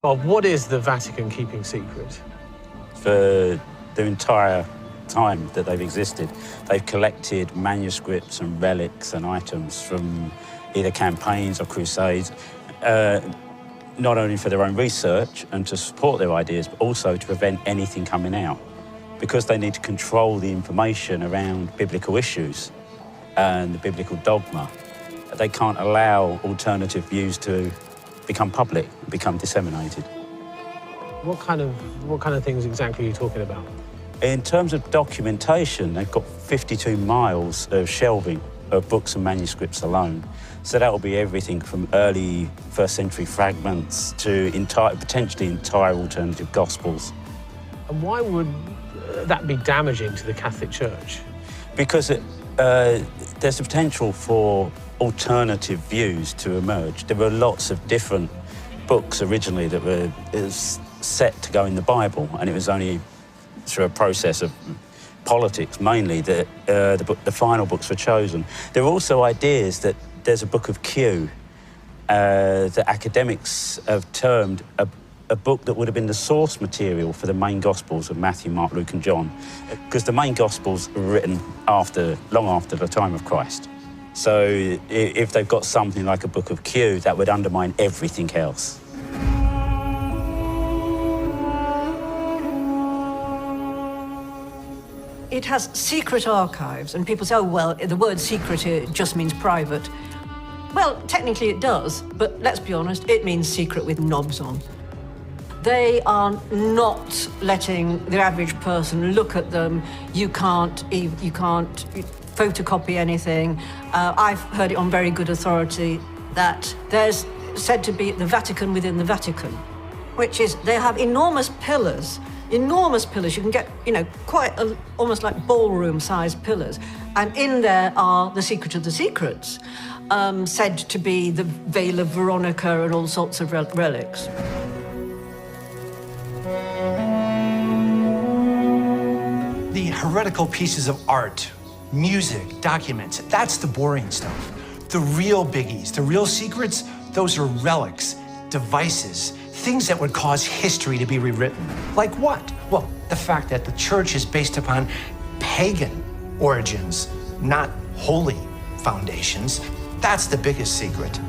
Bob, what is the Vatican keeping secret? For the entire time that they've existed, they've collected manuscripts and relics and items from either campaigns or crusades, not only for their own research and to support their ideas, but also to prevent anything coming out. Because they need to control the information around biblical issues and the biblical dogma, they can't allow alternative views to become public, become disseminated. What kind of things exactly are you talking about? In terms of documentation, they've got 52 miles of shelving of books and manuscripts alone. So that will be everything from early first century fragments to potentially entire alternative gospels. And why would that be damaging to the Catholic Church? Because there's the potential for alternative views to emerge. There were lots of different books originally that were set to go in the Bible, and it was only through a process of politics mainly that the final books were chosen. There are also ideas that there's a book of Q that academics have termed a book that would have been the source material for the main Gospels of Matthew, Mark, Luke and John, because the main Gospels were written long after the time of Christ. So if they've got something like a book of Q, that would undermine everything else. It has secret archives, and people say, oh, well, the word secret here just means private. Well, technically it does, but let's be honest, it means secret with knobs on. They are not letting the average person look at them. You can't photocopy anything. I've heard it on very good authority that there's said to be the Vatican within the Vatican, which is they have enormous pillars. Enormous pillars. You can get, almost like ballroom-sized pillars. And in there are the secret of the secrets, said to be the Veil of Veronica and all sorts of relics. The heretical pieces of art, music, documents, that's the boring stuff. The real biggies, the real secrets, those are relics, devices, things that would cause history to be rewritten. Like what? Well, the fact that the church is based upon pagan origins, not holy foundations. That's the biggest secret.